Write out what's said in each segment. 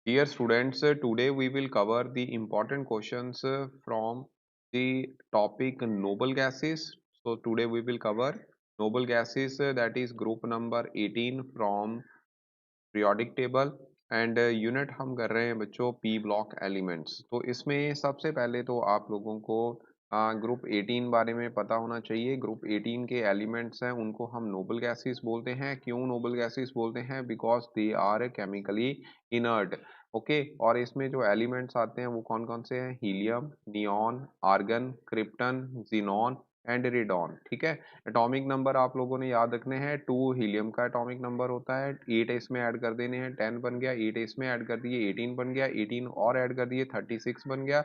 Dear students, today we will cover the important questions from the topic noble gases. So today we will cover noble gases, that is group number 18 from periodic table and unit हम कर रहे हैं बच्चों P block elements. तो इसमें सबसे पहले तो आप लोगों को ग्रुप 18 बारे में पता होना चाहिए। ग्रुप 18 के एलिमेंट्स हैं उनको हम नोबल गैसेस बोलते हैं। क्यों नोबल गैसेस बोलते हैं? Because they are chemically inert. Okay, और इसमें जो एलिमेंट्स आते हैं वो कौन कौन से हैं? Helium, neon, argon, krypton, xenon and radon. ठीक है, एटॉमिक नंबर आप लोगों ने याद रखने हैं। 2 हीलियम का एटॉमिक नंबर होता है, 8 इसमें ऐड कर देने हैं, 10 बन गया। 8 इसमें ऐड कर दिए, 18 बन गया। 18 और ऐड कर दिए, 36 बन गया।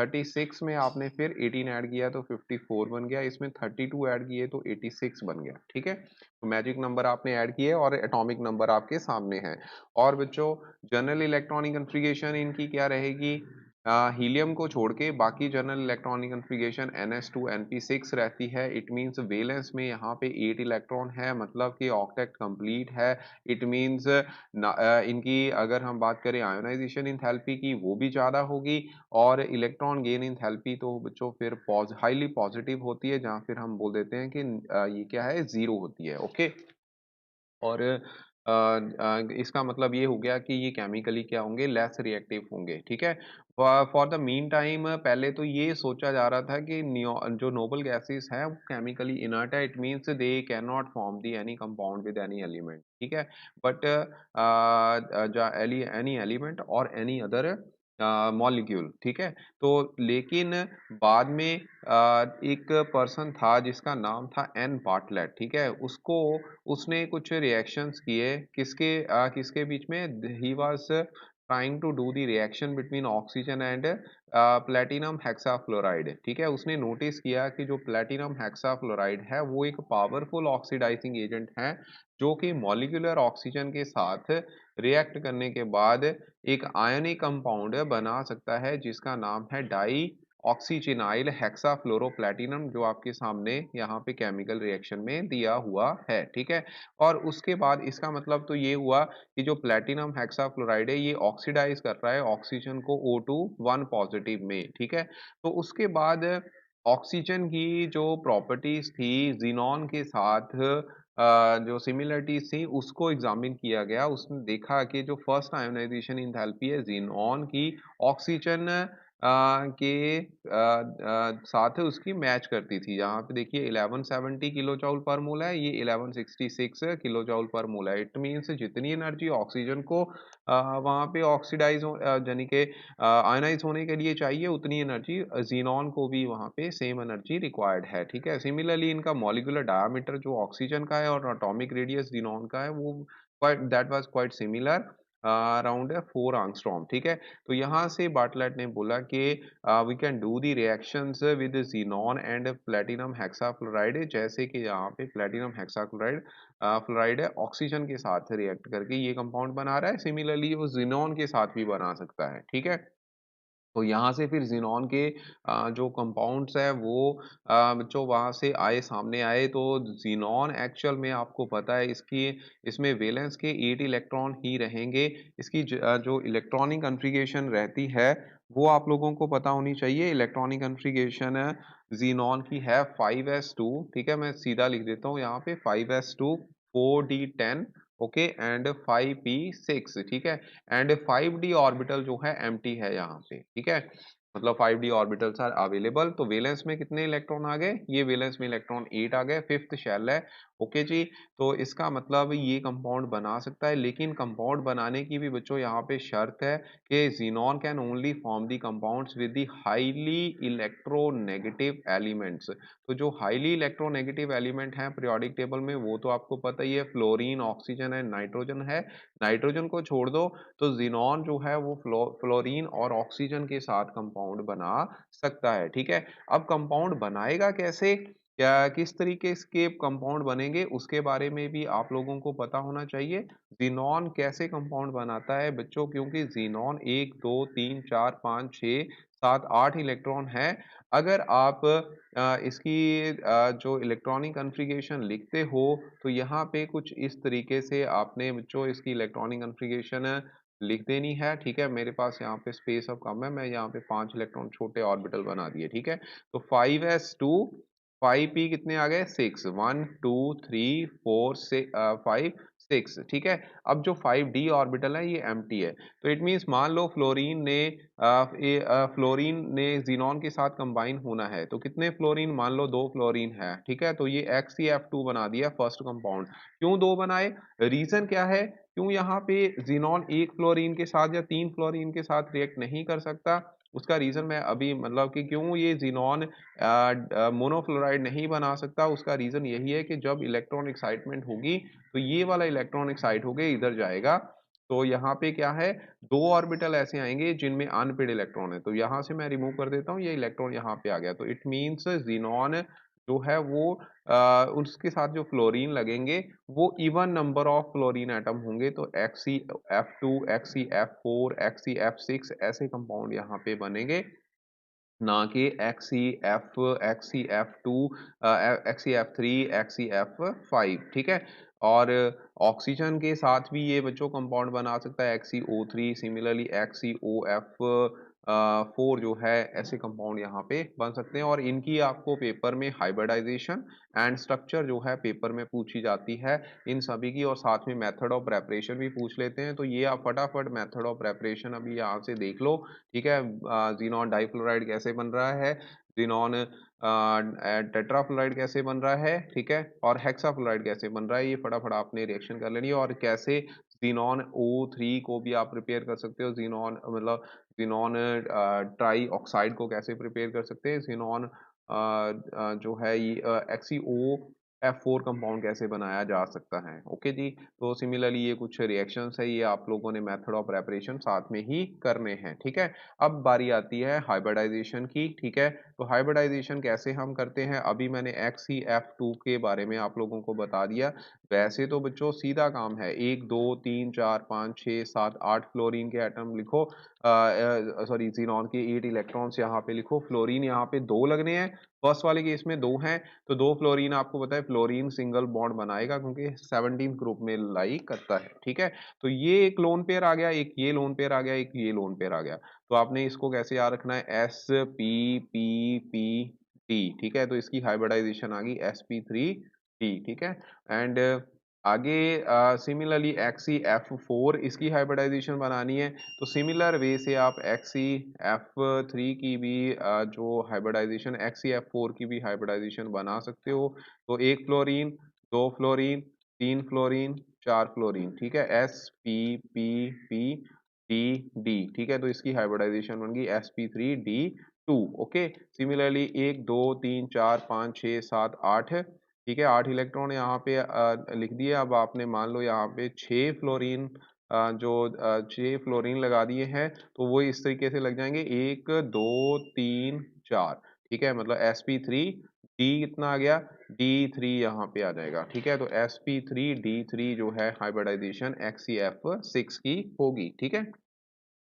36 में आपने फिर 18 ऐड किया तो 54 बन गया। इसमें 32 ऐड किए तो 86 बन गया। ठीक है, तो मैजिक नंबर आपने ऐड किए और एटॉमिक नंबर आपके सामने है। और बच्चों जनरल इलेक्ट्रॉनिक कन्फिगरेशन इनकी क्या रहेगी? हीलियम को छोड़ के बाकी general electronic configuration NS2 NP6 रहती है। इट मीन्स वैलेंस में यहाँ पे 8 इलेक्ट्रॉन है, मतलब कि ऑक्टेट कंप्लीट है। इट मीन्स इनकी अगर हम बात करें आयोनाइजेशन इंथैल्पी की, वो भी ज़्यादा होगी। और इलेक्ट्रॉन गेन इंथैल्पी तो बच्चों फिर हाईली पॉजिटिव होती है, जहाँ फिर हम बोल देते हैं कि ये क्या है, जीरो होती है। ओके, और इसका मतलब ये हो गया कि ये केमिकली क्या होंगे, लेस रिएक्टिव होंगे। ठीक है, फॉर द मीन टाइम पहले तो ये सोचा जा रहा था कि जो नोबल गैसेस है वो केमिकली इनर्ट है। It means they can not form the any compound with any element. ठीक है, बट एनी एलिमेंट और एनी अदर मॉलिक्यूल। ठीक है, तो लेकिन बाद में एक पर्सन था जिसका नाम था एन बार्टलेट। ठीक है, उसको उसने कुछ रिएक्शंस किए किसके किसके बीच में? He was trying to do the reaction between oxygen and platinum hexafluoride. ठीक है, उसने नोटिस किया कि जो प्लेटिनम हेक्साफ्लोराइड है वो एक पावरफुल ऑक्सीडाइजिंग एजेंट है, जो कि मॉलिक्यूलर ऑक्सीजन के साथ रिएक्ट करने के बाद एक आयनिक कंपाउंड बना सकता है जिसका नाम है डाई ऑक्सीजिनाइल हेक्साफ्लोरोप्लैटिनम, जो आपके सामने यहाँ पे केमिकल रिएक्शन में दिया हुआ है। ठीक है, और उसके बाद इसका मतलब तो ये हुआ कि जो प्लैटिनम हेक्साफ्लोराइड है ये ऑक्सीडाइज कर रहा है ऑक्सीजन को O2 1 पॉजिटिव में। ठीक है, तो उसके बाद ऑक्सीजन की जो प्रॉपर्टीज थी जीनॉन के साथ जो सिमिलरिटीज थी उसको एग्जामिन किया गया। उसने देखा कि जो फर्स्ट आयोनाइजेशन इंथैल्पी है जीनॉन की, ऑक्सीजन के साथ उसकी मैच करती थी। यहाँ पे देखिए 1170 किलो जूल पर मोल है, ये 1166 किलो जूल पर मोल है। इट मीन्स जितनी एनर्जी ऑक्सीजन को वहाँ पे ऑक्सीडाइज यानी कि आयनाइज होने के लिए चाहिए, उतनी एनर्जी जीनॉन को भी वहाँ पे सेम एनर्जी रिक्वायर्ड है। ठीक है, सिमिलरली इनका मॉलिक्यूलर डायमीटर जो ऑक्सीजन का है और एटॉमिक रेडियस जीनॉन का है वो that was quite similar, around 4 angstrom. ठीक है, तो यहाँ से बार्टलेट ने बोला कि we can do the reactions with xenon and platinum hexafluoride, जैसे कि यहाँ पे प्लेटिनम हेक्साफ्लोराइड फ्लोराइड है ऑक्सीजन के साथ रिएक्ट करके ये कंपाउंड बना रहा है। सिमिलरली वो जीनॉन के साथ भी बना सकता है। ठीक है, तो यहाँ से फिर ज़ीनॉन के जो कंपाउंड्स हैं वो जो वहाँ से आए, सामने आए। तो ज़ीनॉन एक्चुअल में आपको पता है इसकी इसमें वैलेंस के 8 इलेक्ट्रॉन ही रहेंगे। इसकी जो इलेक्ट्रॉनिक कॉन्फ़िगरेशन रहती है वो आप लोगों को पता होनी चाहिए। इलेक्ट्रॉनिक कॉन्फ़िगरेशन ज़ीनॉन की है 5s2। ठीक है, मैं सीधा लिख देता हूँ यहाँ पे 5s2 4d10 okay and 5p6। ठीक है, एंड 5d ऑर्बिटल जो है एम्प्टी है यहाँ पे। ठीक है, मतलब 5d ऑर्बिटल्स आर अवेलेबल। तो वैलेंस में कितने इलेक्ट्रॉन आ गए? ये वैलेंस में इलेक्ट्रॉन 8 आ गए, फिफ्थ शेल है। ओके जी, तो इसका मतलब ये कंपाउंड बना सकता है, लेकिन कंपाउंड बनाने की भी बच्चों यहाँ पे शर्त है कि xenon can only form the compounds with the highly electronegative elements. तो जो हाईली इलेक्ट्रोनेगेटिव एलिमेंट हैं पीरियोडिक टेबल में वो तो आपको पता ही है, फ्लोरीन, ऑक्सीजन एंड नाइट्रोजन है। नाइट्रोजन को छोड़ दो तो ज़ीनॉन जो है वो फ्लोरीन और ऑक्सीजन के साथ कंपाउंड बना सकता है। ठीक है, अब कंपाउंड बनाएगा कैसे, क्या किस तरीके के कंपाउंड बनेंगे उसके बारे में भी आप लोगों को पता होना चाहिए। ज़ीनॉन कैसे कंपाउंड बनाता है बच्चों, क्योंकि ज़ीनॉन 1 2 3 4 5 6 7 8 इलेक्ट्रॉन है। अगर आप इसकी जो इलेक्ट्रॉनिक कॉन्फ़िगरेशन लिखते हो तो यहाँ पे कुछ इस तरीके से आपने बच्चों इसकी इलेक्ट्रॉनिक कॉन्फ़िगरेशन लिख देनी है, ठीक है। मेरे पास यहाँ पे स्पेस अब कम है, मैं यहाँ पे 5 इलेक्ट्रॉन छोटे ऑर्बिटल बना दिए, ठीक है। तो 5s2 5p कितने आ गए 6 1 2 3 4 5 6, ठीक है। अब जो 5d ऑर्बिटल है ये एम्प्टी है, तो इट मीन्स मान लो फ्लोरीन ने जीनॉन के साथ कंबाइन होना है, तो कितने फ्लोरीन, मान लो 2 फ्लोरीन है, ठीक है। तो ये XeF2 बना दिया फर्स्ट कंपाउंड। क्यों 2 बनाए, रीजन क्या है, क्यों यहाँ पे जीनॉन एक फ्लोरीन के साथ या 3 फ्लोरीन के साथ रिएक्ट नहीं कर सकता, उसका रीजन मैं अभी मतलब कि क्यों ये जीनॉन मोनोफ्लोराइड नहीं बना सकता, उसका रीजन यही है कि जब इलेक्ट्रॉन एक्साइटमेंट होगी तो ये वाला इलेक्ट्रॉन एक्साइट होके इधर जाएगा, तो यहाँ पे क्या है, 2 ऑर्बिटल ऐसे आएंगे जिनमें अनपेड इलेक्ट्रॉन है, तो यहाँ से मैं रिमूव कर देता हूँ, ये इलेक्ट्रॉन यहाँ पे आ गया, तो इट मीन्स जीनॉन जो है वो उसके साथ जो फ्लोरीन लगेंगे वो even number of fluorine atom होंगे, तो XeF2 XeF4 XeF6 ऐसे कंपाउंड यहाँ पे बनेंगे, ना कि XeF2 XeF3 XeF5, ठीक है। और ऑक्सीजन के साथ भी ये बच्चों कंपाउंड बना सकता है XeO3, सिमिलरली XeOF4 जो है, ऐसे कंपाउंड यहाँ पे बन सकते हैं, और इनकी आपको पेपर में हाइब्रिडाइजेशन एंड स्ट्रक्चर जो है पेपर में पूछी जाती है इन सभी की, और साथ में मेथड ऑफ प्रेपरेशन भी पूछ लेते हैं, तो ये आप फटाफट मेथड ऑफ प्रेपरेशन अभी यहाँ से देख लो, ठीक है। जीनॉन डाइफ्लोराइड कैसे बन रहा है, जीनॉन टेट्राफ्लोराइड कैसे बन रहा है, ठीक है, और हेक्साफ्लोराइड कैसे बन रहा है, ये फटाफट आपने रिएक्शन कर लेनी है, और कैसे जीनॉन O3 को भी आप प्रिपेयर कर सकते हो, जीनॉन मतलब जीनॉन ट्राई ऑक्साइड को कैसे प्रिपेयर कर सकते हैं, जीनॉन जो है ये XeOF4 कंपाउंड कैसे बनाया जा सकता है, ओके जी। तो सिमिलरली ये कुछ रिएक्शंस है, ये आप लोगों ने मेथड ऑफ प्रेपरेशन साथ में ही करने हैं, ठीक है। अब बारी आती है हाइब्रिडाइजेशन की, ठीक है। तो हाइब्रिडाइजेशन कैसे हम करते हैं, अभी मैंने XeF2 के बारे में आप लोगों को बता दिया। वैसे तो बच्चों सीधा काम है, 1 2 3 4 5 6 7 8 फ्लोरीन के एटम लिखो, सॉरी जीनॉन के 8 इलेक्ट्रॉन्स यहाँ पे लिखो, फ्लोरीन यहाँ पे 2 लगने हैं, फर्स्ट वाले केस में 2 हैं, तो 2 फ्लोरीन आपको पता है फ्लोरीन सिंगल बॉन्ड बनाएगा क्योंकि 17 ग्रुप में लाई करता है, ठीक है। तो ये एक लोन पेयर आ गया, एक ये लोन पेयर आ गया, एक ये लोन पेयर आ गया, तो आपने इसको कैसे याद रखना है, SPPPD, ठीक है। तो इसकी हाइब्रिडाइजेशन आ गई sp3d, ठीक है। एंड आगे सिमिलरली XeF4 इसकी हाइब्रिडाइजेशन बनानी है, तो सिमिलर वे से आप XeF3 की भी जो हाइब्रिडाइजेशन XeF4 की भी हाइब्रिडाइजेशन बना सकते हो, तो 1 फ्लोरीन 2 फ्लोरीन 3 फ्लोरीन 4 फ्लोरीन, ठीक है, SPPPD, ठीक है। तो इसकी हाइब्रिडाइजेशन बन गई sp3d2, ओके। सिमिलरली 1 2 3 4 5 6 7 8, ठीक है, 8 इलेक्ट्रॉन यहाँ पे लिख दिए। अब आपने मान लो यहाँ पे 6 फ्लोरीन 6 फ्लोरीन लगा दिए हैं, तो वो इस तरीके से लग जाएंगे 1 2 3 4, ठीक है, मतलब sp3d कितना आ गया, d3 यहाँ पे आ जाएगा, ठीक है। तो sp3d3 जो है हाइब्रिडाइजेशन XeF6 की होगी, ठीक है।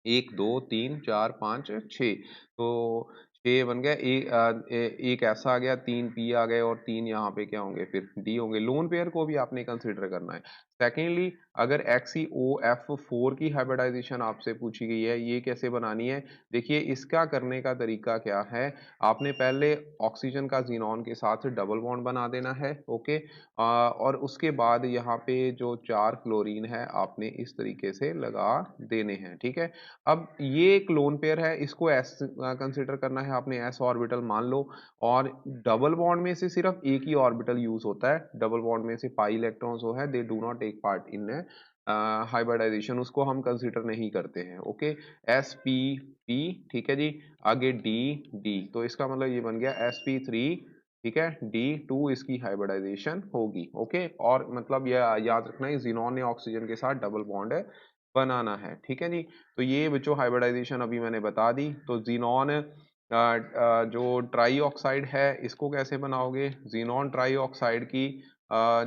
1 2 3 4 5 6, तो 6 बन गया, एक ऐसा आ गया, 3 पी आ गए, और 3 यहाँ पे क्या होंगे, फिर डी होंगे। लोन पेयर को भी आपने कंसिडर करना है। सेकेंडली, अगर XeOF4 की हाइब्रिडाइजेशन आपसे पूछी गई है, ये कैसे बनानी है, देखिए इसका करने का तरीका क्या है, आपने पहले ऑक्सीजन का जीनॉन के साथ डबल बॉन्ड बना देना है, ओके। और उसके बाद यहाँ पे जो 4 फ्लोरीन है आपने इस तरीके से लगा देने हैं, ठीक है। अब ये एक लोन पेयर है, इसको एस कंसिडर करना है आपने, एस ऑर्बिटल मान लो, और डबल बॉन्ड में से सिर्फ एक ही ऑर्बिटल यूज होता है, डबल बॉन्ड में से पाई इलेक्ट्रॉन्स जो है they do not take part in hybridization, उसको हम कंसिडर नहीं करते हैं, ओके। sp ठीक है जी। आगे डी, तो इसका मतलब ये बन गया sp3, ठीक है, D2 इसकी हाइब्रिडाइजेशन होगी, ओके। और मतलब ये याद रखना है, जीनॉन ने ऑक्सीजन के साथ डबल बॉन्ड बनाना है, ठीक है जी। तो ये बच्चों हाइब्रिडाइजेशन अभी मैंने बता दी। तो जीनॉन जो ट्राई ऑक्साइड है इसको कैसे बनाओगे, जीनॉन ट्राई ऑक्साइड की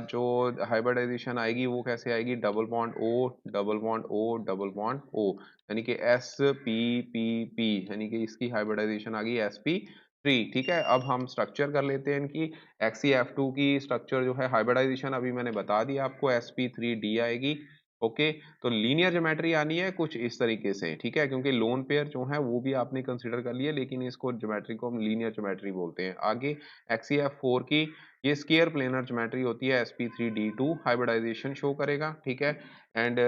जो हाइब्रिडाइजेशन आएगी वो कैसे आएगी, double bond O double bond O double bond O, यानी कि SPPP, यानी कि इसकी हाइब्रिडाइजेशन आ गई sp3, ठीक है। अब हम स्ट्रक्चर कर लेते हैं इनकी। XeF2 की स्ट्रक्चर जो है हाइब्रिडाइजेशन अभी मैंने बता दिया आपको, sp3d आएगी, ओके, तो लीनियर ज्योमेट्री आनी है कुछ इस तरीके से, ठीक है, क्योंकि लोन पेयर जो है वो भी आपने कंसिडर कर लिया, लेकिन इसको ज्योमेट्री को हम लीनियर ज्योमेट्री बोलते हैं। आगे XCF4 की ये स्क्वायर प्लेनर ज्योमेट्री होती है, sp3d2 हाइब्रिडाइजेशन शो करेगा, ठीक है। एंड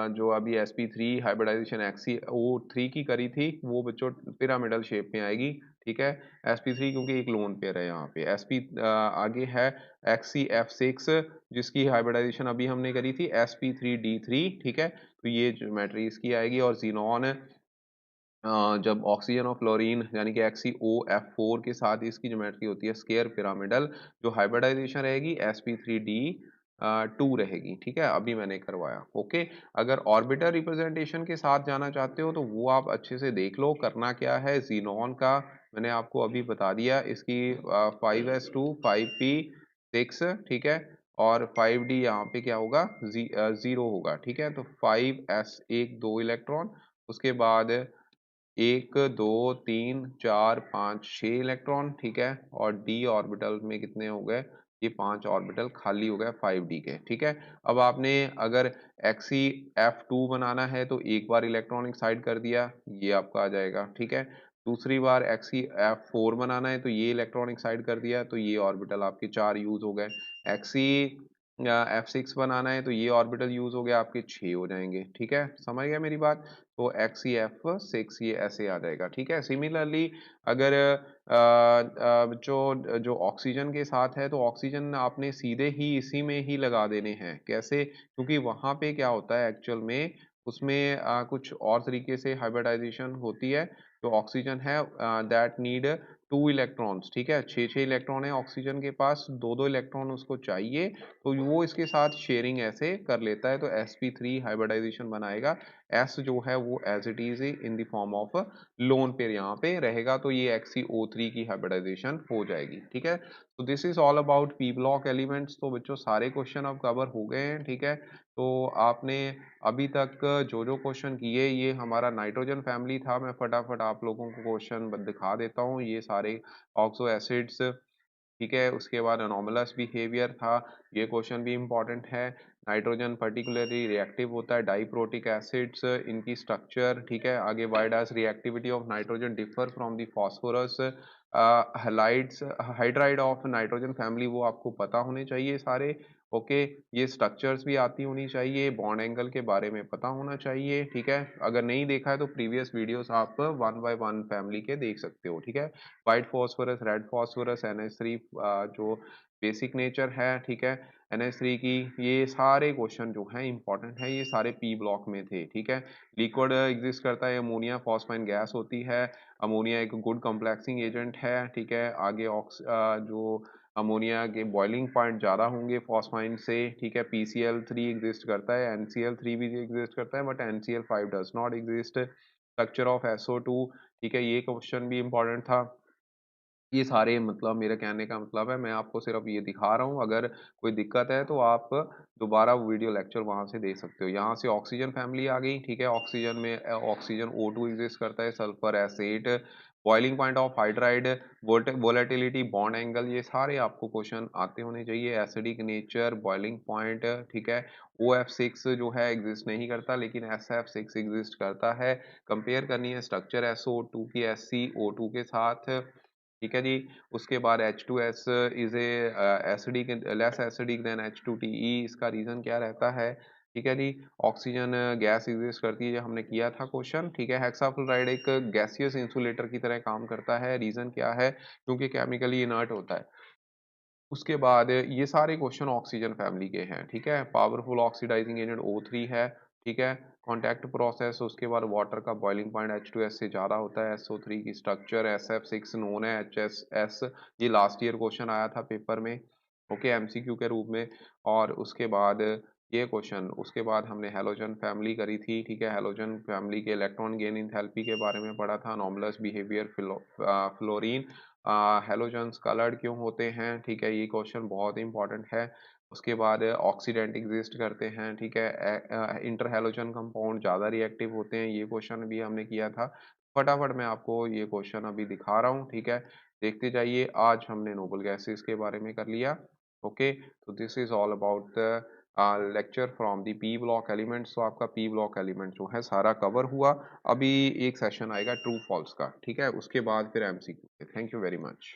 जो अभी sp3 हाइब्रिडाइजेशन XCO3 की करी थी वो बच्चों पिरामिडल शेप में आएगी, ठीक है। sp3 क्योंकि एक लोन पेयर है यहाँ पे। आगे है XCF6 जिसकी हाइब्रिडाइजेशन अभी हमने करी थी sp3d3, ठीक है। तो ये ज्योमेट्री इसकी आएगी। और जीनॉन जब ऑक्सीजन और फ्लोरीन यानी कि XeO4 के साथ इसकी ज्योमेट्री होती है स्क्वायर पिरामिडल, जो हाइब्रिडाइजेशन रहेगी sp3d2 रहेगी, ठीक है। अभी मैंने करवाया, ओके। अगर ऑर्बिटल रिप्रेजेंटेशन के साथ जाना चाहते हो तो वो आप अच्छे से देख लो। करना क्या है, जीनॉन का मैंने आपको अभी बता दिया, इसकी 5s2 5p6, ठीक है। और 5d यहाँ पे क्या होगा, जीरो होगा, ठीक है। तो 5s एक दो इलेक्ट्रॉन, उसके बाद 1 2 3 4 5 6 इलेक्ट्रॉन, ठीक है। और डी ऑर्बिटल में कितने हो गए, ये 5 ऑर्बिटल खाली हो गए 5d के, ठीक है। अब आपने अगर XeF2 बनाना है तो एक बार इलेक्ट्रॉन एक्साइड कर दिया, ये आपका आ जाएगा, ठीक है। दूसरी बार XeF4 बनाना है तो ये इलेक्ट्रॉन एक्साइड कर दिया, तो ये ऑर्बिटल आपके 4 यूज हो गए। F6 बनाना है तो ये ऑर्बिटल यूज हो गया, आपके 6 हो जाएंगे, ठीक है। समझ गया मेरी बात। तो XeF6 ये ऐसे आ जाएगा, ठीक है। सिमिलरली अगर जो ऑक्सीजन के साथ है तो ऑक्सीजन आपने सीधे ही इसी में ही लगा देने हैं। कैसे, क्योंकि वहां पे क्या होता है एक्चुअल में, उसमें कुछ और तरीके से हाइब्रिडाइजेशन होती है। जो ऑक्सीजन है दैट नीड 2 इलेक्ट्रॉन्स, ठीक है। 6 इलेक्ट्रॉन है ऑक्सीजन के पास, 2 इलेक्ट्रॉन उसको चाहिए, तो वो इसके साथ शेयरिंग ऐसे कर लेता है, तो sp3 हाइब्रिडाइजेशन बनाएगा। S जो है वो as it is in the form of lone pair यहाँ पे रहेगा, तो ये XeO3 की हाइब्रिडाइजेशन हो जाएगी, ठीक है। तो this is all about P block elements. तो बच्चों सारे क्वेश्चन अब कवर हो गए हैं, ठीक है। तो आपने अभी तक जो जो क्वेश्चन किए, ये हमारा नाइट्रोजन फैमिली था। मैं फटाफट आप लोगों को क्वेश्चन दिखा देता हूँ। ये सारे ऑक्सो एसिड्स, ठीक है। उसके बाद अनोमलस बिहेवियर था, ये क्वेश्चन भी इंपॉर्टेंट है। नाइट्रोजन पर्टिकुलरली रिएक्टिव होता है डाइप्रोटिक एसिड्स, इनकी स्ट्रक्चर, ठीक है। आगे why does reactivity of nitrogen differ from the phosphorus halides hydride of nitrogen family, वो आपको पता होने चाहिए सारे, ओके। ये स्ट्रक्चर्स भी आती होनी चाहिए, बॉन्ड एंगल के बारे में पता होना चाहिए, ठीक है। अगर नहीं देखा है तो प्रीवियस वीडियोस आप 1 बाय 1 फैमिली के देख सकते हो, ठीक है। White phosphorus, red phosphorus, NH3 जो बेसिक नेचर है, ठीक है, NH3 की, ये सारे क्वेश्चन जो हैं इंपॉर्टेंट है, ये सारे पी ब्लॉक में थे, ठीक है। लिक्विड एग्जिस्ट करता है, अमोनिया फॉस्फाइन गैस होती है। अमोनिया एक गुड कॉम्प्लेक्सिंग एजेंट है, ठीक है। आगे जो अमोनिया के बॉइलिंग पॉइंट ज़्यादा होंगे फॉस्फाइन से, ठीक है। PCl3 एग्जिस्ट करता है, NCl3 भी एग्जिस्ट करता है, but NCl5 does not exist. Structure of SO2, ठीक है, ये क्वेश्चन भी इंपॉर्टेंट था। ये सारे मतलब मेरे कहने का मतलब है, मैं आपको सिर्फ ये दिखा रहा हूँ। अगर कोई दिक्कत है तो आप दोबारा वीडियो लेक्चर वहाँ से देख सकते हो। यहाँ से ऑक्सीजन फैमिली आ गई, ठीक है। ऑक्सीजन में ऑक्सीजन O2 एग्जिस्ट करता है, sulphur acid, boiling point of hydride, volatility, bond angle, ये सारे आपको क्वेश्चन आते होने चाहिए। एसिडिक नेचर, बॉइलिंग पॉइंट, ठीक है। OF6 जो है एग्जिस्ट नहीं करता, लेकिन SF6 एग्जिस्ट करता है। कंपेयर करनी है स्ट्रक्चर SO2 की SCO2 के साथ, ठीक है जी। उसके बाद H2S is a acidic, less acidic then H2TE। इसका रीजन क्या रहता है, ठीक है जी। ऑक्सीजन गैस एग्जिस्ट करती है, जो हमने किया था क्वेश्चन, ठीक है। हेक्साफ्लोराइड एक गैसियस इंसुलेटर की तरह काम करता है। रीजन क्या है, क्योंकि केमिकली इनर्ट होता है। उसके बाद ये सारे क्वेश्चन ऑक्सीजन फैमिली के हैं, ठीक है। पावरफुल ऑक्सीडाइजिंग एजेंट O3 है, ठीक है। कॉन्टैक्ट प्रोसेस, उसके बाद वाटर का बॉइलिंग पॉइंट H2S से ज़्यादा होता है। SO3 की स्ट्रक्चर, SF6 नोन है, HSS, ये लास्ट ईयर क्वेश्चन आया था पेपर में, ओके, MCQ के रूप में। और उसके बाद ये क्वेश्चन, उसके बाद हमने हेलोजन फैमिली करी थी, ठीक है। हेलोजन फैमिली के इलेक्ट्रॉन गेन इंथैल्पी के बारे में पढ़ा था। Anomalous behaviour, fluorine halogens coloured क्यों होते हैं, ठीक है, ये क्वेश्चन बहुत इंपॉर्टेंट है। उसके बाद ऑक्सीडेंट एग्जिस्ट करते हैं, ठीक है। इंटर हेलोजन कंपाउंड ज़्यादा रिएक्टिव होते हैं, ये क्वेश्चन भी हमने किया था। फटाफट मैं आपको ये क्वेश्चन अभी दिखा रहा हूँ, ठीक है। देखते जाइए। आज हमने नोबल गैसेस के बारे में कर लिया, ओके। तो this is all about the lecture from the P block elements. तो आपका पी ब्लॉक एलिमेंट जो है सारा कवर हुआ। अभी एक सेशन आएगा ट्रू फॉल्स का, ठीक है, उसके बाद फिर MCQ. Thank you very much.